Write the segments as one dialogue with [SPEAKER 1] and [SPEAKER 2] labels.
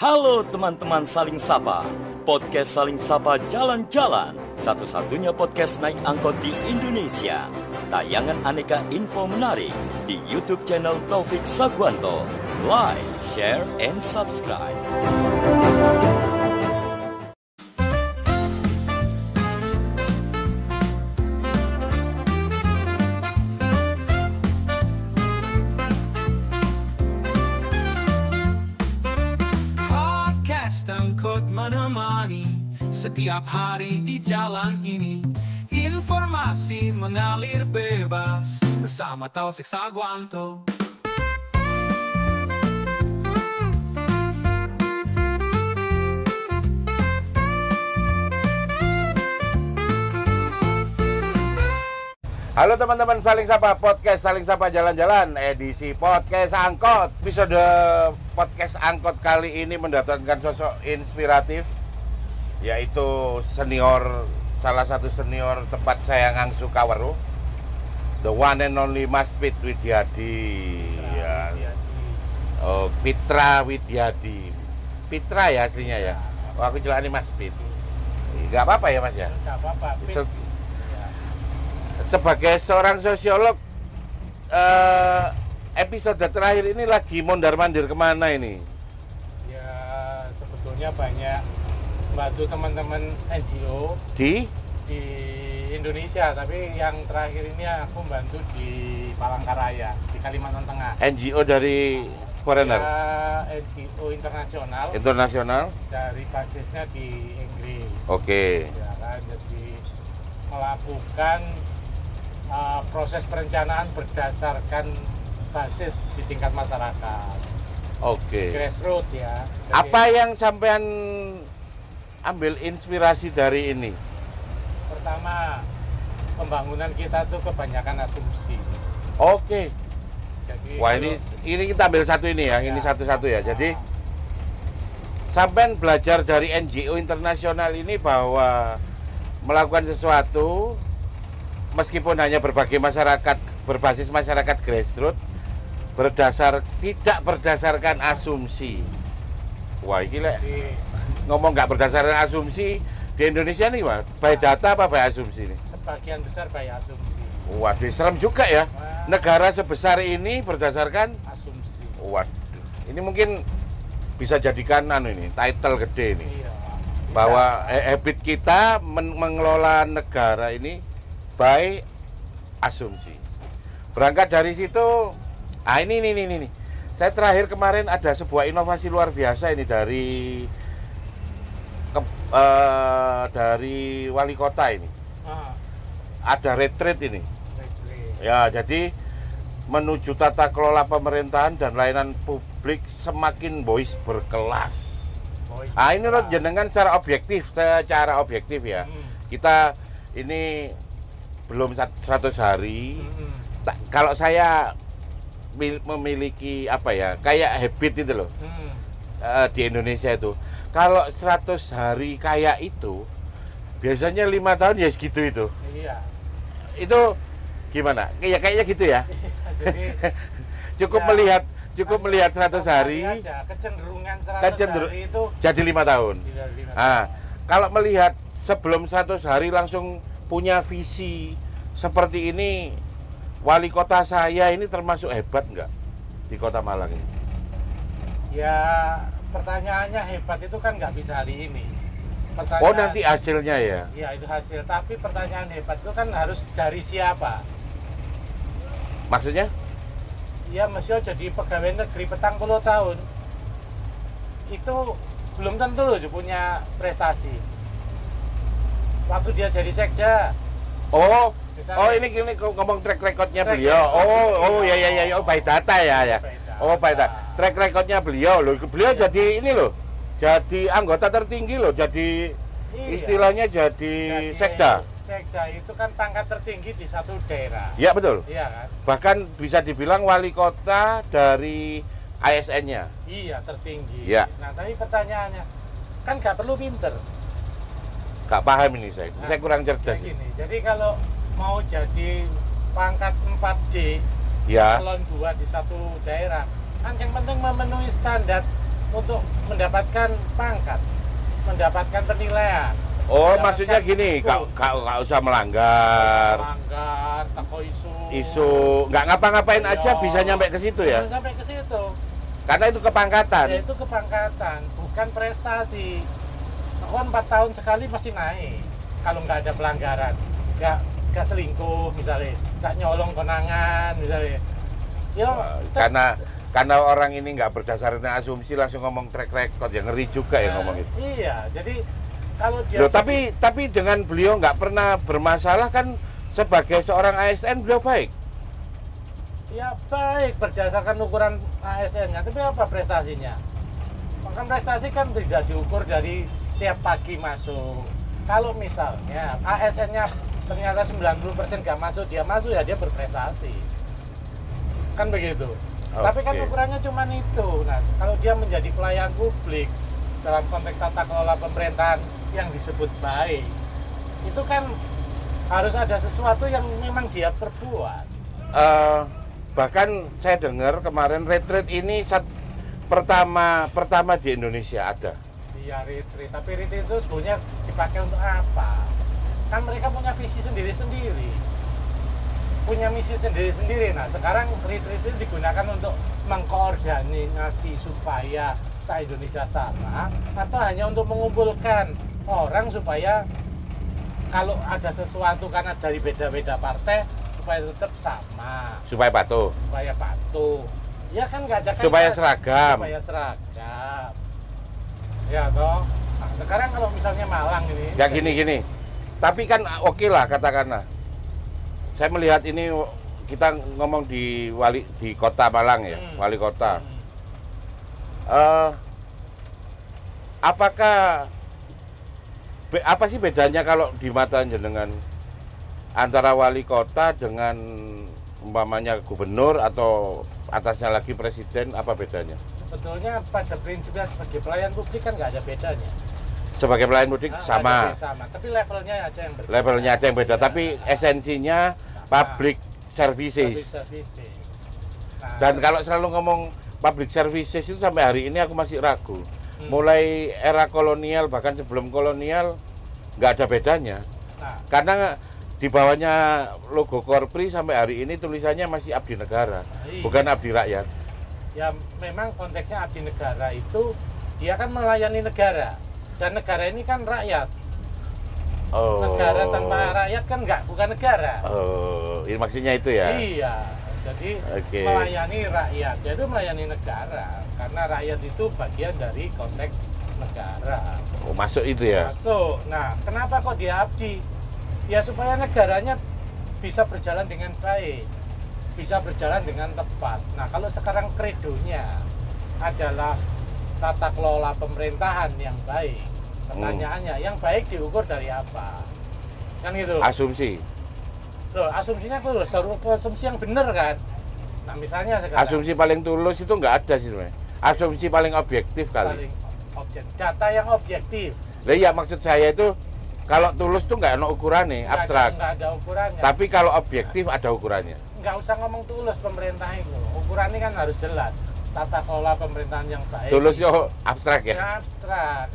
[SPEAKER 1] Halo teman-teman Saling Sapa, podcast Saling Sapa Jalan-Jalan, satu-satunya podcast naik angkot di Indonesia. Tayangan aneka info menarik di YouTube channel Taufik Sagwanto. Like, share, and subscribe.
[SPEAKER 2] Angkot menemani setiap hari di jalan ini. Informasi mengalir bebas bersama Taufik Sagwanto.
[SPEAKER 3] Halo teman-teman Saling Sapa, podcast Saling Sapa Jalan-Jalan, edisi podcast angkot. Episode podcast angkot kali ini mendatangkan sosok inspiratif, yaitu salah satu senior tempat saya ngangsu Kaweru, the one and only Mas Pit Widyadi. Oh, Pitra Widyadi. Pitra ya aslinya ya. Oh, aku jelani Mas Pit. Gak apa-apa ya Mas ya?
[SPEAKER 4] Gak apa-apa.
[SPEAKER 3] Sebagai seorang sosiolog, episode terakhir ini lagi mondar-mandir kemana ini?
[SPEAKER 4] Ya sebetulnya banyak bantu teman-teman NGO
[SPEAKER 3] Di
[SPEAKER 4] Indonesia, tapi yang terakhir ini aku bantu di Palangkaraya di Kalimantan Tengah.
[SPEAKER 3] NGO dari foreigner?
[SPEAKER 4] Ya, NGO internasional.
[SPEAKER 3] Internasional?
[SPEAKER 4] Dari basisnya di Inggris.
[SPEAKER 3] Oke.
[SPEAKER 4] Ya kan, jadi melakukan proses perencanaan berdasarkan basis di tingkat masyarakat.
[SPEAKER 3] Oke.
[SPEAKER 4] Grassroots ya. Jadi,
[SPEAKER 3] Apa yang sampean ambil inspirasi dari ini?
[SPEAKER 4] pertama, pembangunan kita tuh kebanyakan asumsi.
[SPEAKER 3] Oke.
[SPEAKER 4] Jadi
[SPEAKER 3] Wah,
[SPEAKER 4] kalau-
[SPEAKER 3] ini kita ambil satu ini ya, ini satu-satu ya. Jadi sampean belajar dari NGO internasional ini bahwa melakukan sesuatu meskipun hanya berbasis masyarakat grassroots, tidak berdasarkan asumsi. Wah, ini ngomong nggak berdasarkan asumsi di Indonesia nih, Mas. By data apa by asumsi nih?
[SPEAKER 4] sebagian besar by asumsi.
[SPEAKER 3] Waduh, serem juga ya. Negara sebesar ini berdasarkan
[SPEAKER 4] Asumsi.
[SPEAKER 3] waduh. Ini mungkin bisa jadikan ini title gede ini.
[SPEAKER 4] Iya.
[SPEAKER 3] Bahwa habit kita mengelola negara ini by asumsi. Berangkat dari situ, ini. Saya terakhir kemarin ada sebuah inovasi luar biasa ini dari wali kota ini. Ada retreat ini. Ya, jadi menuju tata kelola pemerintahan dan layanan publik semakin berkelas. Ini loh jenengan secara objektif ya. Kita ini belum 100 hari. Kalau saya memiliki kayak habit itu loh. Di Indonesia itu. Kalau 100 hari kayak itu, biasanya 5 tahun ya segitu itu.
[SPEAKER 4] Iya.
[SPEAKER 3] Itu gimana? Kayaknya gitu ya.
[SPEAKER 4] Jadi
[SPEAKER 3] Cukup
[SPEAKER 4] ya,
[SPEAKER 3] melihat 100 hari
[SPEAKER 4] aja, kecenderungan 100 hari itu
[SPEAKER 3] jadi 5 tahun.
[SPEAKER 4] tidak 5 tahun.
[SPEAKER 3] Nah, kalau melihat sebelum 100 hari langsung punya visi seperti ini, wali kota saya ini termasuk hebat nggak di kota Malang ini?
[SPEAKER 4] Ya, pertanyaannya hebat itu kan nggak bisa hari ini.
[SPEAKER 3] Oh, nanti hasilnya ya?
[SPEAKER 4] Iya, itu hasil. Tapi pertanyaan hebat itu kan harus dari siapa?
[SPEAKER 3] Maksudnya?
[SPEAKER 4] Ya, mesti jadi pegawai negeri petang puluh tahun. Itu belum tentu loh punya prestasi. Waktu dia jadi sekda.
[SPEAKER 3] Oh,
[SPEAKER 4] Misalnya,
[SPEAKER 3] ini ngomong track recordnya
[SPEAKER 4] Track
[SPEAKER 3] beliau.
[SPEAKER 4] record.
[SPEAKER 3] Ya, by data ya. Oh, by data. Track recordnya beliau loh. Beliau jadi ini loh. Jadi anggota tertinggi loh. Jadi istilahnya jadi sekda.
[SPEAKER 4] Sekda itu kan pangkat tertinggi di satu daerah.
[SPEAKER 3] Ya, betul.
[SPEAKER 4] Iya kan?
[SPEAKER 3] Bahkan bisa dibilang wali kota dari ASN-nya.
[SPEAKER 4] Iya, tertinggi.
[SPEAKER 3] Iya.
[SPEAKER 4] Nah, tapi pertanyaannya, kan nggak perlu pinter.
[SPEAKER 3] Gak paham ini saya.
[SPEAKER 4] Nah,
[SPEAKER 3] Saya kurang cerdas.
[SPEAKER 4] Kayak gini, jadi kalau mau jadi pangkat 4D,
[SPEAKER 3] Ya.
[SPEAKER 4] eselon 2 di satu daerah, kan yang penting memenuhi standar untuk mendapatkan pangkat, mendapatkan penilaian.
[SPEAKER 3] Oh, maksudnya gini, nggak usah melanggar.
[SPEAKER 4] Teko
[SPEAKER 3] Isu, nggak ngapa-ngapain aja bisa nyampe ke situ ya?
[SPEAKER 4] Sampai ke situ.
[SPEAKER 3] Karena itu kepangkatan.
[SPEAKER 4] Ya itu kepangkatan, bukan prestasi. Aku 4 tahun sekali pasti naik. Kalau nggak ada pelanggaran, nggak selingkuh misalnya, nggak nyolong konangan misalnya. Ya,
[SPEAKER 3] karena orang ini nggak berdasarkan asumsi langsung ngomong track record, yang ngeri juga ya ngomong itu.
[SPEAKER 4] Iya, jadi kalau dia
[SPEAKER 3] Loh, tapi dengan beliau nggak pernah bermasalah kan, sebagai seorang ASN beliau baik.
[SPEAKER 4] Ya baik berdasarkan ukuran ASN-nya, tapi apa prestasinya? Maka prestasi kan tidak diukur dari setiap pagi masuk. Kalau misalnya ASN-nya ternyata 90% nggak masuk, dia masuk ya dia berprestasi. Kan begitu. Tapi kan ukurannya cuma itu. Nah, kalau dia menjadi pelayan publik dalam konteks tata kelola pemerintahan yang disebut baik, itu kan harus ada sesuatu yang memang dia perbuat.
[SPEAKER 3] Bahkan saya dengar kemarin retreat ini pertama di Indonesia ada.
[SPEAKER 4] Iya, retreat. Tapi retreat itu sebenarnya dipakai untuk apa? Kan mereka punya visi sendiri-sendiri, punya misi sendiri-sendiri. Nah, sekarang retreat itu digunakan untuk mengkoordinasi supaya se-Indonesia sama, atau hanya untuk mengumpulkan orang supaya kalau ada sesuatu karena dari beda-beda partai supaya tetap sama,
[SPEAKER 3] supaya patuh,
[SPEAKER 4] ya kan nggak ada kan,
[SPEAKER 3] supaya seragam,
[SPEAKER 4] ya toh. Nah, sekarang kalau misalnya Malang ini
[SPEAKER 3] ya gini, tapi kan oke lah katakanlah, saya melihat ini kita ngomong di kota Malang ya, wali kota. Apakah apa sih bedanya kalau di mata jenengan antara wali kota dengan umpamanya gubernur atau atasnya lagi presiden, apa bedanya?
[SPEAKER 4] Sebetulnya pada prinsipnya sebagai pelayan publik kan nggak ada bedanya.
[SPEAKER 3] Sebagai pelayan publik sama,
[SPEAKER 4] tapi levelnya aja yang berbeda.
[SPEAKER 3] Levelnya aja yang beda, tapi esensinya sama. Public services. Nah, dan kalau selalu ngomong public services itu sampai hari ini aku masih ragu. Mulai era kolonial bahkan sebelum kolonial nggak ada bedanya. Nah, karena di bawahnya logo Korpri sampai hari ini tulisannya masih abdi negara, bukan abdi rakyat.
[SPEAKER 4] Ya memang konteksnya abdi negara itu dia kan melayani negara, dan negara ini kan rakyat. Negara tanpa rakyat kan bukan negara.
[SPEAKER 3] Ini maksudnya itu ya?
[SPEAKER 4] Iya, jadi melayani rakyat, yaitu melayani negara, karena rakyat itu bagian dari konteks negara.
[SPEAKER 3] Masuk itu ya?
[SPEAKER 4] Masuk. Nah, kenapa kok dia abdi? Ya supaya negaranya bisa berjalan dengan baik, bisa berjalan dengan tepat. Nah, kalau sekarang kredonya adalah tata kelola pemerintahan yang baik, pertanyaannya yang baik diukur dari apa? Kan gitu.
[SPEAKER 3] Asumsi.
[SPEAKER 4] Loh, asumsinya tuh asumsi yang benar kan? Nah, misalnya sekarang
[SPEAKER 3] asumsi paling tulus itu nggak ada sih sebenarnya. Asumsi paling objektif kali.
[SPEAKER 4] Data yang objektif.
[SPEAKER 3] Lah ya, maksud saya itu kalau tulus tuh nggak ada ukurannya, abstrak.
[SPEAKER 4] Nggak ada ukurannya.
[SPEAKER 3] Tapi kalau objektif ada ukurannya.
[SPEAKER 4] Nggak usah ngomong tulus pemerintah itu. Ukurannya kan harus jelas. Tata kelola pemerintahan yang baik.
[SPEAKER 3] Tulus yo abstrak ya?
[SPEAKER 4] Abstrak.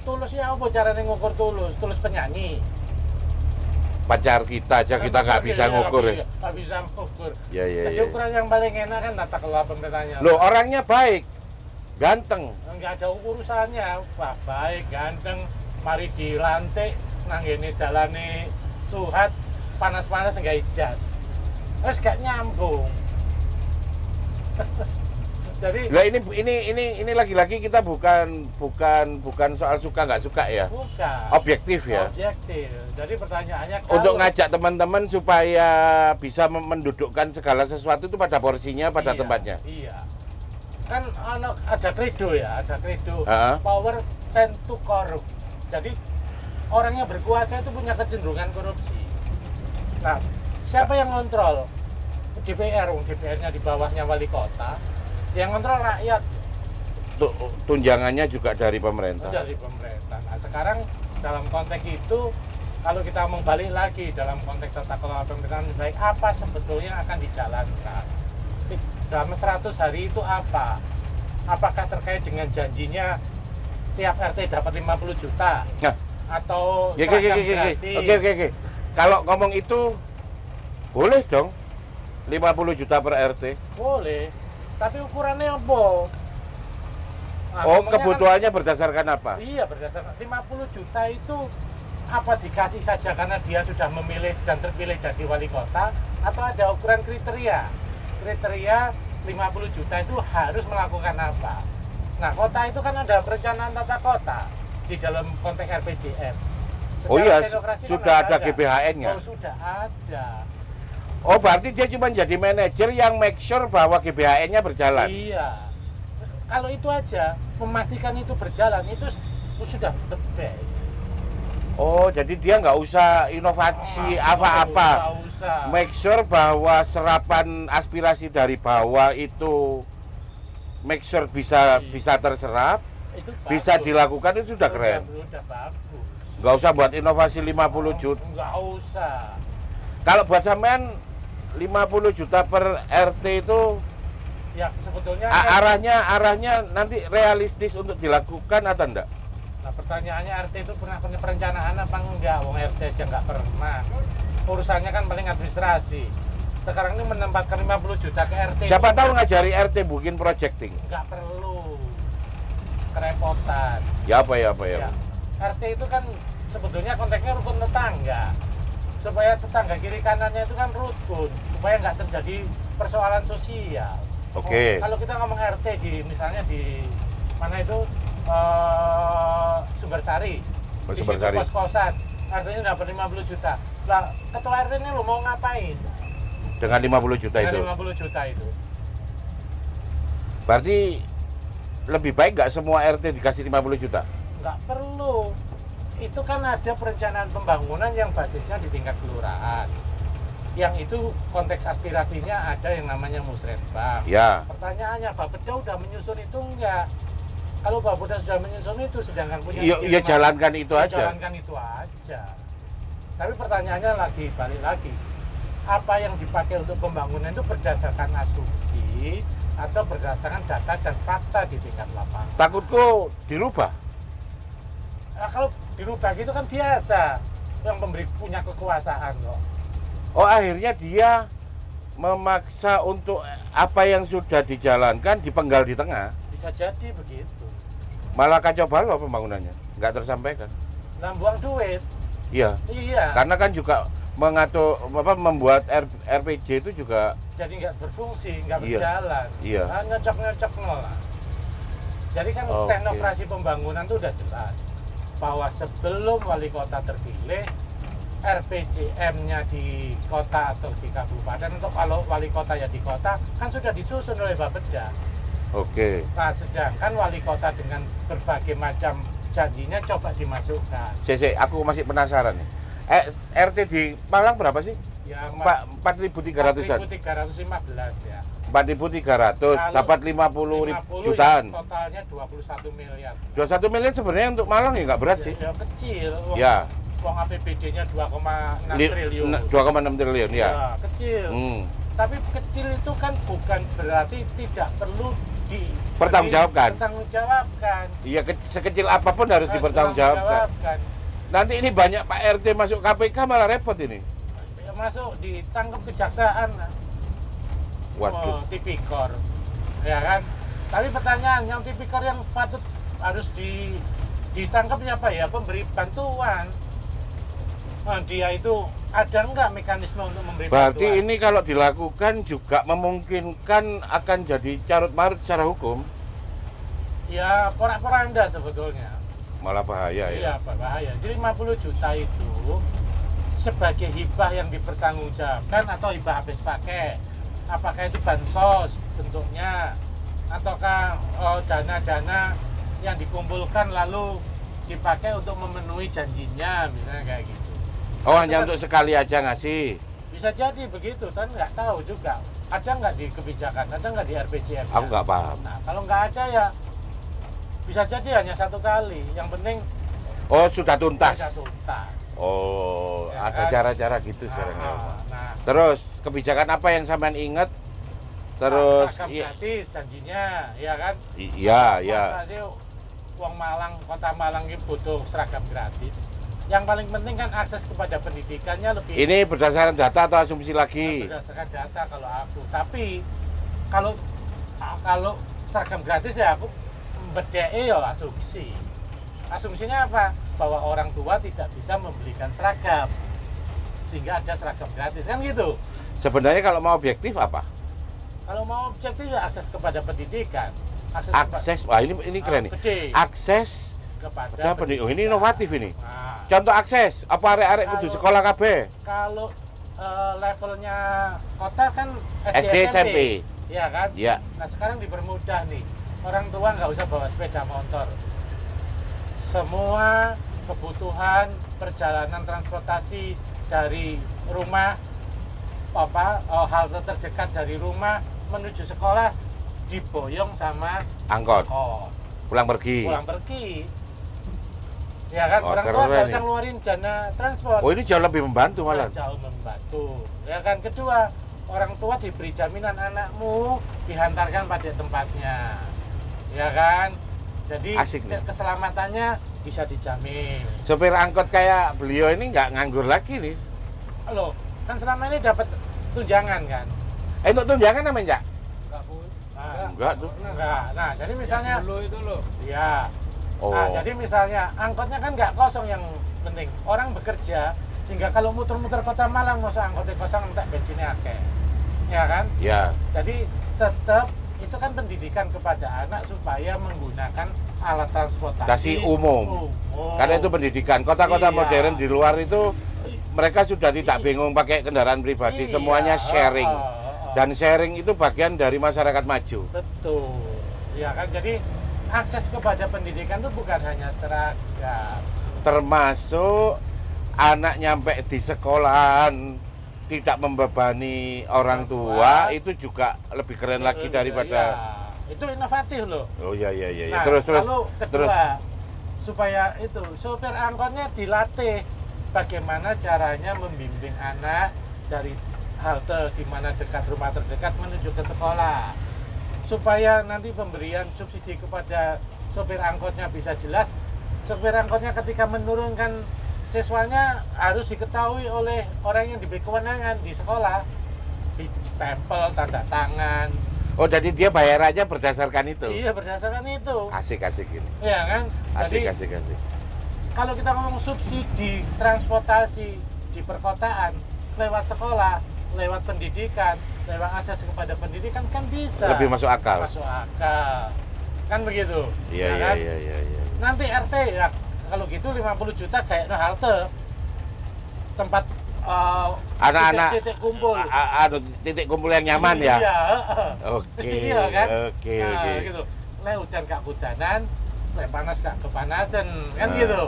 [SPEAKER 4] Tulusnya apa caranya ngukur tulus? Tulus penyanyi.
[SPEAKER 3] Pacar kita aja kita nggak bisa ngukur ya.
[SPEAKER 4] Nggak bisa ngukur.
[SPEAKER 3] Ya.
[SPEAKER 4] Jadi ukuran yang paling enak kan tata kelola pemerintahannya.
[SPEAKER 3] Loh, orangnya baik, ganteng.
[SPEAKER 4] Nggak ada urusannya. Wah, baik, ganteng. Mari dilantik, nanggene jalane suhat, panas-panas nggak ijas. Terus gak nyambung. Jadi
[SPEAKER 3] lah ini lagi-lagi kita bukan soal suka nggak suka ya.
[SPEAKER 4] Bukan.
[SPEAKER 3] Objektif ya.
[SPEAKER 4] Objektif. Jadi pertanyaannya
[SPEAKER 3] untuk ngajak teman-teman supaya bisa mendudukkan segala sesuatu itu pada porsinya, pada tempatnya.
[SPEAKER 4] Iya. Kan ada kredo ya, ada kredo. Power tend to corrupt. Jadi orang yang berkuasa itu punya kecenderungan korupsi. Nah, siapa yang ngontrol? DPR, DPR-nya di bawahnya wali kota. Yang ngontrol rakyat.
[SPEAKER 3] Tunjangannya juga dari pemerintah.
[SPEAKER 4] Dari pemerintah. Nah, sekarang dalam konteks itu, kalau kita ngomong balik lagi dalam konteks tata kelola pemerintahan baik, apa sebetulnya akan dijalankan? Dalam 100 hari itu apa? apakah terkait dengan janjinya tiap RT dapat 50 juta
[SPEAKER 3] Nah,
[SPEAKER 4] atau
[SPEAKER 3] oke.
[SPEAKER 4] seragam gratis?
[SPEAKER 3] Oke. Kalau ngomong itu boleh dong 50 juta per RT.
[SPEAKER 4] Boleh, tapi ukurannya apa? Nah,
[SPEAKER 3] Oh,
[SPEAKER 4] ngomongnya
[SPEAKER 3] kebutuhannya berdasarkan apa?
[SPEAKER 4] kan, iya, berdasarkan 50 juta itu apa dikasih saja karena dia sudah memilih dan terpilih jadi wali kota, atau ada ukuran kriteria? Kriteria 50 juta itu harus melakukan apa? Nah, kota itu kan ada perencanaan tata kota di dalam konteks RPJM.
[SPEAKER 3] Oh iya,
[SPEAKER 4] teknokrasi kan
[SPEAKER 3] sudah ada GBHN-nya.
[SPEAKER 4] Oh, sudah ada.
[SPEAKER 3] Oh, berarti dia cuma jadi manajer yang make sure bahwa GBHN-nya berjalan.
[SPEAKER 4] Iya. Kalau itu aja, memastikan itu berjalan, itu sudah the best.
[SPEAKER 3] Oh, jadi dia nggak usah inovasi apa-apa.
[SPEAKER 4] Nggak usah.
[SPEAKER 3] Make sure bahwa serapan aspirasi dari bawah itu make sure bisa terserap,
[SPEAKER 4] Itu
[SPEAKER 3] bisa
[SPEAKER 4] bagus.
[SPEAKER 3] dilakukan, itu sudah keren.
[SPEAKER 4] Udah bagus.
[SPEAKER 3] Nggak usah buat inovasi 50 juta.
[SPEAKER 4] Nggak usah.
[SPEAKER 3] Kalau buat sampean 50 juta per RT itu
[SPEAKER 4] Ya sebetulnya kan-
[SPEAKER 3] arahnya nanti realistis untuk dilakukan atau enggak?
[SPEAKER 4] Nah, pertanyaannya RT itu pernah punya perencanaan apa enggak? Wong RT aja nggak pernah. Urusannya kan paling administrasi. Sekarang ini menempatkan 50 juta ke RT.
[SPEAKER 3] Siapa tahu ngajari RT bikin projecting.
[SPEAKER 4] Nggak perlu. Kerepotan.
[SPEAKER 3] Ya apa.
[SPEAKER 4] Ya. RT itu kan sebetulnya konteksnya rukun tetangga. Supaya tetangga kiri kanannya itu kan rukun. Supaya nggak terjadi persoalan sosial.
[SPEAKER 3] Oke.
[SPEAKER 4] Kalau kita ngomong RT misalnya di mana itu Sumbersari.
[SPEAKER 3] Oh,
[SPEAKER 4] Di
[SPEAKER 3] Sumbersari.
[SPEAKER 4] situ kos-kosan. RT-nya dapat 50 juta. Lah, ketua RT ini lo mau ngapain?
[SPEAKER 3] Dengan 50 juta
[SPEAKER 4] Dengan
[SPEAKER 3] itu.
[SPEAKER 4] 50 juta itu.
[SPEAKER 3] Berarti lebih baik nggak semua RT dikasih 50 juta?
[SPEAKER 4] Nggak perlu. Itu kan ada perencanaan pembangunan yang basisnya di tingkat kelurahan. Yang itu konteks aspirasinya ada yang namanya musrenbang.
[SPEAKER 3] Ya.
[SPEAKER 4] Pertanyaannya, Bapeda udah menyusun itu enggak? Kalau Bapeda sudah menyusun itu, sedangkan punya
[SPEAKER 3] Iya,
[SPEAKER 4] izin
[SPEAKER 3] jalankan itu
[SPEAKER 4] ya
[SPEAKER 3] aja.
[SPEAKER 4] jalankan itu aja. Tapi pertanyaannya balik lagi. Apa yang dipakai untuk pembangunan itu berdasarkan asumsi atau berdasarkan data dan fakta di tingkat lapangan?
[SPEAKER 3] Takutku dirubah.
[SPEAKER 4] Nah, kalau dirubah gitu kan biasa. Yang pemberi punya kekuasaan kok.
[SPEAKER 3] Oh, akhirnya dia memaksa untuk apa yang sudah dijalankan dipenggal di tengah.
[SPEAKER 4] Bisa jadi begitu.
[SPEAKER 3] Malah kacau balau pembangunannya, nggak tersampaikan.
[SPEAKER 4] Nah, buang duit.
[SPEAKER 3] Iya.
[SPEAKER 4] Iya.
[SPEAKER 3] Karena kan juga membuat RPJ itu juga
[SPEAKER 4] Jadi nggak berfungsi, nggak
[SPEAKER 3] Iya.
[SPEAKER 4] berjalan.
[SPEAKER 3] Iya.
[SPEAKER 4] Nah, nyocok lah. Jadi kan
[SPEAKER 3] Oke.
[SPEAKER 4] teknokrasi pembangunan itu udah jelas bahwa sebelum wali kota terpilih, RPJM-nya di kota atau di kabupaten, untuk kalau wali kota ya di kota kan sudah disusun oleh Bapeda.
[SPEAKER 3] oke.
[SPEAKER 4] Nah, sedangkan wali kota dengan berbagai macam janjinya coba dimasukkan.
[SPEAKER 3] Aku masih penasaran nih. RT di Malang berapa sih?
[SPEAKER 4] Yang
[SPEAKER 3] 4.300-an.
[SPEAKER 4] 4.315 ya.
[SPEAKER 3] 4.300
[SPEAKER 4] Kalau
[SPEAKER 3] dapat 50
[SPEAKER 4] yang
[SPEAKER 3] jutaan.
[SPEAKER 4] totalnya 21 miliar.
[SPEAKER 3] 21 miliar sebenarnya untuk Malang ya nggak berat sih.
[SPEAKER 4] Ya kecil.
[SPEAKER 3] Ya.
[SPEAKER 4] Uang APBD-nya 2,6
[SPEAKER 3] Li-
[SPEAKER 4] triliun.
[SPEAKER 3] 2,6 triliun ya.
[SPEAKER 4] Ya, kecil. Tapi kecil itu kan bukan berarti tidak perlu
[SPEAKER 3] Pertanggungjawabkan.
[SPEAKER 4] Pertanggungjawabkan.
[SPEAKER 3] Iya, sekecil apapun harus dipertanggungjawabkan. Nanti ini banyak Pak RT masuk KPK malah repot ini.
[SPEAKER 4] Ya, masuk ditangkap kejaksaan.
[SPEAKER 3] Waduh.
[SPEAKER 4] Tipikor. Ya kan? Tapi pertanyaan, yang tipikor yang patut harus ditangkap siapa ya? Pemberi bantuan. Nah, dia itu ada nggak mekanisme untuk memberi
[SPEAKER 3] Berarti
[SPEAKER 4] bantuan?
[SPEAKER 3] ini kalau dilakukan juga memungkinkan akan jadi carut marut secara hukum.
[SPEAKER 4] Ya, porak-poranda sebetulnya.
[SPEAKER 3] Malah bahaya
[SPEAKER 4] Iya,
[SPEAKER 3] ya.
[SPEAKER 4] bahaya. Jadi 50 juta itu sebagai hibah yang dipertanggungjawabkan atau hibah habis pakai. Apakah itu bansos bentuknya, ataukah dana-dana yang dikumpulkan lalu dipakai untuk memenuhi janjinya, misalnya kayak gitu.
[SPEAKER 3] Oh, hanya untuk sekali aja ngasih.
[SPEAKER 4] Bisa jadi begitu, kan nggak tahu juga. Ada nggak di kebijakan, ada nggak di RPJM?
[SPEAKER 3] Aku nggak paham.
[SPEAKER 4] Nah, kalau nggak ada ya bisa jadi hanya satu kali. Yang penting
[SPEAKER 3] Oh, sudah tuntas.
[SPEAKER 4] sudah tuntas.
[SPEAKER 3] Oh,
[SPEAKER 4] Ya
[SPEAKER 3] ada
[SPEAKER 4] kan?
[SPEAKER 3] cara-cara gitu sekarang ya.
[SPEAKER 4] Nah,
[SPEAKER 3] Terus kebijakan apa yang sampean ingat Terus
[SPEAKER 4] seragam gratis janjinya, ya kan?
[SPEAKER 3] Iya, iya.
[SPEAKER 4] Masa sih wong Malang, kota Malang ini butuh seragam gratis. Yang paling penting kan akses kepada pendidikannya lebih.
[SPEAKER 3] Ini berdasarkan data atau asumsi lagi?
[SPEAKER 4] Berdasarkan data kalau aku. Tapi kalau seragam gratis ya aku bedeke ya asumsi. Asumsinya apa? Bahwa orang tua tidak bisa membelikan seragam. Sehingga ada seragam gratis kan gitu.
[SPEAKER 3] Sebenarnya kalau mau objektif apa?
[SPEAKER 4] Kalau mau objektif ya akses kepada pendidikan.
[SPEAKER 3] Akses, wah ini keren nih.
[SPEAKER 4] Gede.
[SPEAKER 3] Akses
[SPEAKER 4] Kepada
[SPEAKER 3] pendidikan. Oh, ini inovatif ini.
[SPEAKER 4] Nah,
[SPEAKER 3] Contoh akses, apa arek-arek kudu
[SPEAKER 4] Kalau-
[SPEAKER 3] sekolah KB?
[SPEAKER 4] kalau levelnya kota kan
[SPEAKER 3] SD, SMP.
[SPEAKER 4] ya kan?
[SPEAKER 3] Ya.
[SPEAKER 4] Nah sekarang dipermudah nih, orang tua nggak usah bawa sepeda motor. Semua kebutuhan perjalanan transportasi dari rumah, halte terdekat dari rumah menuju sekolah diboyong sama
[SPEAKER 3] Angkot,
[SPEAKER 4] angkot.
[SPEAKER 3] pulang pergi.
[SPEAKER 4] Pulang pergi. Ya kan,
[SPEAKER 3] Oh,
[SPEAKER 4] orang tua
[SPEAKER 3] keren
[SPEAKER 4] nggak usah
[SPEAKER 3] nih.
[SPEAKER 4] ngeluarin dana transport.
[SPEAKER 3] Oh, ini jauh lebih membantu malah.
[SPEAKER 4] Jauh membantu. Ya kan, kedua, orang tua diberi jaminan anakmu dihantarkan pada tempatnya. Ya kan? Jadi
[SPEAKER 3] Asik nih.
[SPEAKER 4] keselamatannya bisa dijamin.
[SPEAKER 3] Sopir angkot kayak beliau ini nggak nganggur lagi nih.
[SPEAKER 4] Loh, kan selama ini dapat tunjangan kan?
[SPEAKER 3] Untuk tunjangan namanya, Cak? Enggak tuh.
[SPEAKER 4] Enggak. Nah, jadi misalnya
[SPEAKER 2] Dulu itu loh.
[SPEAKER 4] ya.
[SPEAKER 3] Oh.
[SPEAKER 4] Nah, jadi misalnya angkotnya kan nggak kosong yang penting. Orang bekerja sehingga kalau muter-muter kota Malang masa angkotnya kosong entek bensinnya akeh. Ya kan?
[SPEAKER 3] Ya.
[SPEAKER 4] Jadi tetap itu kan pendidikan kepada anak supaya menggunakan alat transportasi
[SPEAKER 3] Umum. Karena itu pendidikan. Kota-kota
[SPEAKER 4] Iya.
[SPEAKER 3] modern di luar itu mereka sudah tidak bingung pakai kendaraan pribadi,
[SPEAKER 4] Iya.
[SPEAKER 3] semuanya sharing.
[SPEAKER 4] Oh.
[SPEAKER 3] Dan sharing itu bagian dari masyarakat maju.
[SPEAKER 4] Betul. Ya kan? Jadi akses kepada pendidikan itu bukan hanya seragam.
[SPEAKER 3] Termasuk anak nyampe di sekolahan tidak membebani orang tua, itu juga lebih keren lagi daripada.
[SPEAKER 4] Ya, itu inovatif loh.
[SPEAKER 3] Oh iya iya iya.
[SPEAKER 4] Nah,
[SPEAKER 3] Terus
[SPEAKER 4] lalu kedua, supaya itu sopir angkotnya dilatih bagaimana caranya membimbing anak dari halte di mana dekat rumah terdekat menuju ke sekolah, supaya nanti pemberian subsidi kepada sopir angkotnya bisa jelas. Sopir angkotnya ketika menurunkan siswanya harus diketahui oleh orang yang diberi kewenangan di sekolah, di stempel, tanda tangan.
[SPEAKER 3] Oh, jadi dia bayarannya berdasarkan itu.
[SPEAKER 4] Iya, berdasarkan itu.
[SPEAKER 3] Asik ini.
[SPEAKER 4] Iya kan?
[SPEAKER 3] Asik
[SPEAKER 4] Jadi
[SPEAKER 3] asik.
[SPEAKER 4] kalau kita ngomong subsidi transportasi di perkotaan lewat sekolah, lewat pendidikan, lewat akses kepada pendidikan kan bisa.
[SPEAKER 3] Lebih masuk akal.
[SPEAKER 4] Masuk akal. Kan begitu.
[SPEAKER 3] Iya
[SPEAKER 4] Ya
[SPEAKER 3] iya
[SPEAKER 4] kan?
[SPEAKER 3] iya iya.
[SPEAKER 4] Nanti RT ya kalau gitu 50 juta kayak halte tempat
[SPEAKER 3] Anak-anak
[SPEAKER 4] titik kumpul.
[SPEAKER 3] Titik kumpul yang nyaman ya.
[SPEAKER 4] Iya.
[SPEAKER 3] Oke.
[SPEAKER 4] Iya kan?
[SPEAKER 3] Oke
[SPEAKER 4] Nah,
[SPEAKER 3] oke.
[SPEAKER 4] gitu. Le hujan gak hujanan, le panas gak kepanasan, kan
[SPEAKER 3] Nah.
[SPEAKER 4] gitu.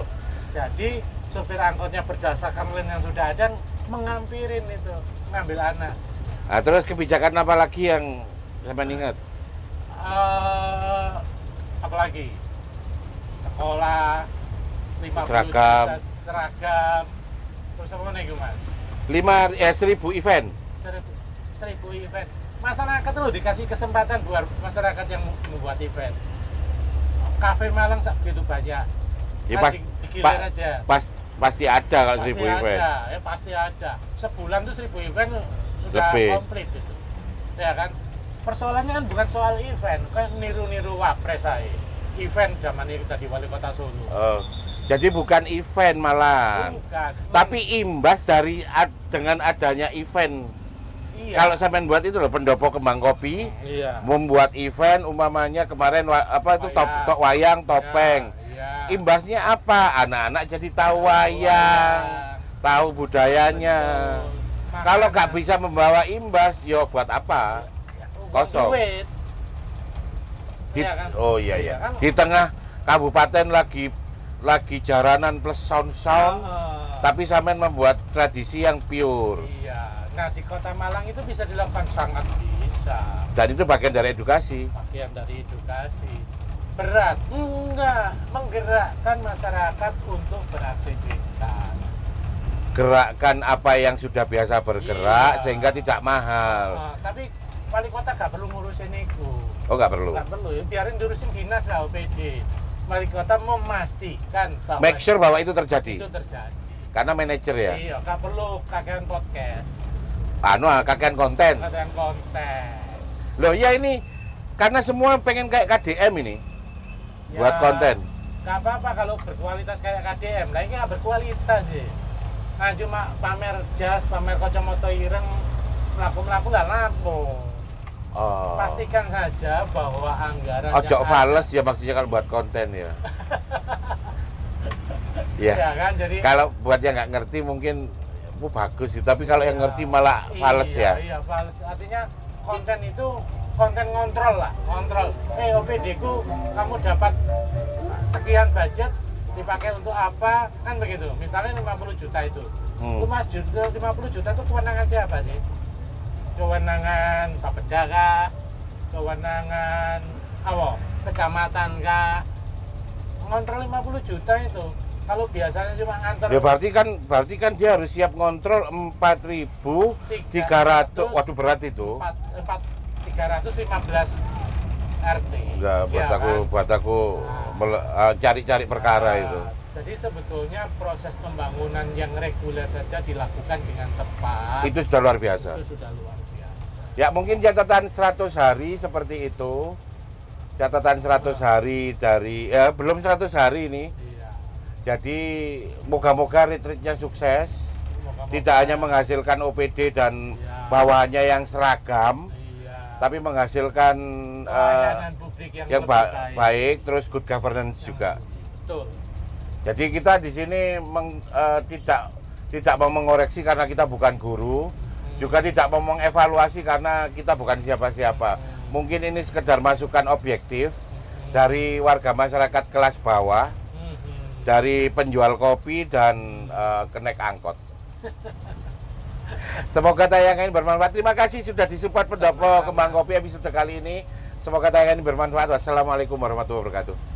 [SPEAKER 4] Jadi sopir angkotnya berdasarkan lane yang sudah ada mengampirin itu, ngambil anak.
[SPEAKER 3] Nah, terus kebijakan apa lagi yang sampai ingat?
[SPEAKER 4] Apalagi sekolah 50
[SPEAKER 3] Seragam.
[SPEAKER 4] juta seragam. Terus apa nih Mas?
[SPEAKER 3] 1.000 event.
[SPEAKER 4] 1000 event. Masyarakat loh dikasih kesempatan buat masyarakat yang membuat event. Kafe Malang begitu banyak.
[SPEAKER 3] Ya,
[SPEAKER 4] Nah, digilir aja.
[SPEAKER 3] Pasti ada kalau
[SPEAKER 4] Pasti
[SPEAKER 3] 1.000 event.
[SPEAKER 4] ada, ya pasti ada. Sebulan tuh 1000 event sudah
[SPEAKER 3] Lebih.
[SPEAKER 4] komplit itu. Ya kan? Persoalannya kan bukan soal event, kan niru-niru wapres aja. Event zaman ini tadi wali kota Solo.
[SPEAKER 3] Oh, jadi bukan event malah.
[SPEAKER 4] Bukan.
[SPEAKER 3] Tapi imbas dari dengan adanya event.
[SPEAKER 4] iya.
[SPEAKER 3] Kalau sampean buat itu loh pendopo kembang kopi,
[SPEAKER 4] iya.
[SPEAKER 3] membuat event umpamanya kemarin apa itu wayang topeng.
[SPEAKER 4] Iya.
[SPEAKER 3] Imbasnya apa? Anak-anak jadi tahu wayang, tahu budayanya.
[SPEAKER 4] Betul.
[SPEAKER 3] Kalau
[SPEAKER 4] Makanya-
[SPEAKER 3] nggak bisa membawa imbas, yo buat apa? Kosong.
[SPEAKER 4] Duit.
[SPEAKER 3] Di-
[SPEAKER 4] Iya kan?
[SPEAKER 3] Oh iya
[SPEAKER 4] Iya
[SPEAKER 3] iya.
[SPEAKER 4] kan?
[SPEAKER 3] Di tengah kabupaten lagi jaranan plus sound-sound, tapi sampean membuat tradisi yang pure.
[SPEAKER 4] Iya. Nah di kota Malang itu bisa dilakukan, sangat bisa.
[SPEAKER 3] Dan itu bagian dari edukasi.
[SPEAKER 4] Bagian dari edukasi. Berat? Enggak. Menggerakkan masyarakat untuk beraktivitas.
[SPEAKER 3] Gerakkan apa yang sudah biasa bergerak
[SPEAKER 4] Iya.
[SPEAKER 3] sehingga tidak mahal.
[SPEAKER 4] Tapi wali kota gak perlu ngurusin itu.
[SPEAKER 3] Oh, nggak perlu.
[SPEAKER 4] Nggak perlu, ya biarin diurusin dinas lah OPD. Wali kota memastikan bahwa
[SPEAKER 3] Make sure bahwa itu terjadi.
[SPEAKER 4] itu terjadi.
[SPEAKER 3] Karena manajer ya.
[SPEAKER 4] Iya, gak perlu kakean podcast,
[SPEAKER 3] Kakean konten.
[SPEAKER 4] kakean konten.
[SPEAKER 3] Loh, ya ini karena semua pengen kayak KDM ini. Buat konten.
[SPEAKER 4] Gak apa-apa kalau berkualitas kayak KDM. Lah ini gak berkualitas sih. Nah, cuma pamer jas, pamer kacamata ireng, melaku-melaku lah lapo.
[SPEAKER 3] Oh.
[SPEAKER 4] Pastikan saja bahwa anggaran
[SPEAKER 3] Ojo
[SPEAKER 4] yang
[SPEAKER 3] fales ya maksudnya kalau buat konten ya.
[SPEAKER 4] ya
[SPEAKER 3] Ya.
[SPEAKER 4] kan, jadi
[SPEAKER 3] Kalau buat yang nggak ngerti mungkin bagus sih, tapi kalau yang
[SPEAKER 4] Iya.
[SPEAKER 3] ngerti malah fales ya.
[SPEAKER 4] Iya, fales. Artinya konten itu konten ngontrol lah, kontrol. OPD ku kamu dapat sekian budget dipakai untuk apa, kan begitu. Misalnya 50 juta itu. 50 juta itu kewenangan siapa sih? Kewenangan Bapeda kah? Kewenangan kecamatan kah? Ngontrol 50 juta itu. Kalau biasanya cuma ngantor
[SPEAKER 3] Ya berarti kan dia harus siap ngontrol 4.300. Waduh, berat itu.
[SPEAKER 4] 315 RT.
[SPEAKER 3] Enggak, buat aku cari-cari perkara itu.
[SPEAKER 4] Jadi sebetulnya proses pembangunan yang reguler saja dilakukan dengan tepat.
[SPEAKER 3] Itu sudah luar biasa.
[SPEAKER 4] Itu sudah luar biasa.
[SPEAKER 3] Ya mungkin catatan 100 hari seperti itu. Catatan 100 hari dari belum 100 hari ini.
[SPEAKER 4] Iya.
[SPEAKER 3] Jadi moga-moga retreatnya sukses.
[SPEAKER 4] Moga-moga.
[SPEAKER 3] Tidak hanya menghasilkan OPD dan
[SPEAKER 4] Iya.
[SPEAKER 3] bawahannya yang seragam,
[SPEAKER 4] Iya.
[SPEAKER 3] tapi menghasilkan
[SPEAKER 4] Pelayanan publik yang lebih
[SPEAKER 3] baik, terus good governance juga.
[SPEAKER 4] Betul.
[SPEAKER 3] Jadi kita di sini tidak mau mengoreksi karena kita bukan guru, juga tidak mau mengevaluasi karena kita bukan siapa-siapa. Mungkin ini sekedar masukan objektif dari warga masyarakat kelas bawah, dari penjual kopi dan kenek angkot. Semoga tayangan ini bermanfaat. Terima kasih sudah disupport Pendopo Kembang Kopi episode kali ini. Semoga tayangan ini bermanfaat. Wassalamualaikum warahmatullahi wabarakatuh.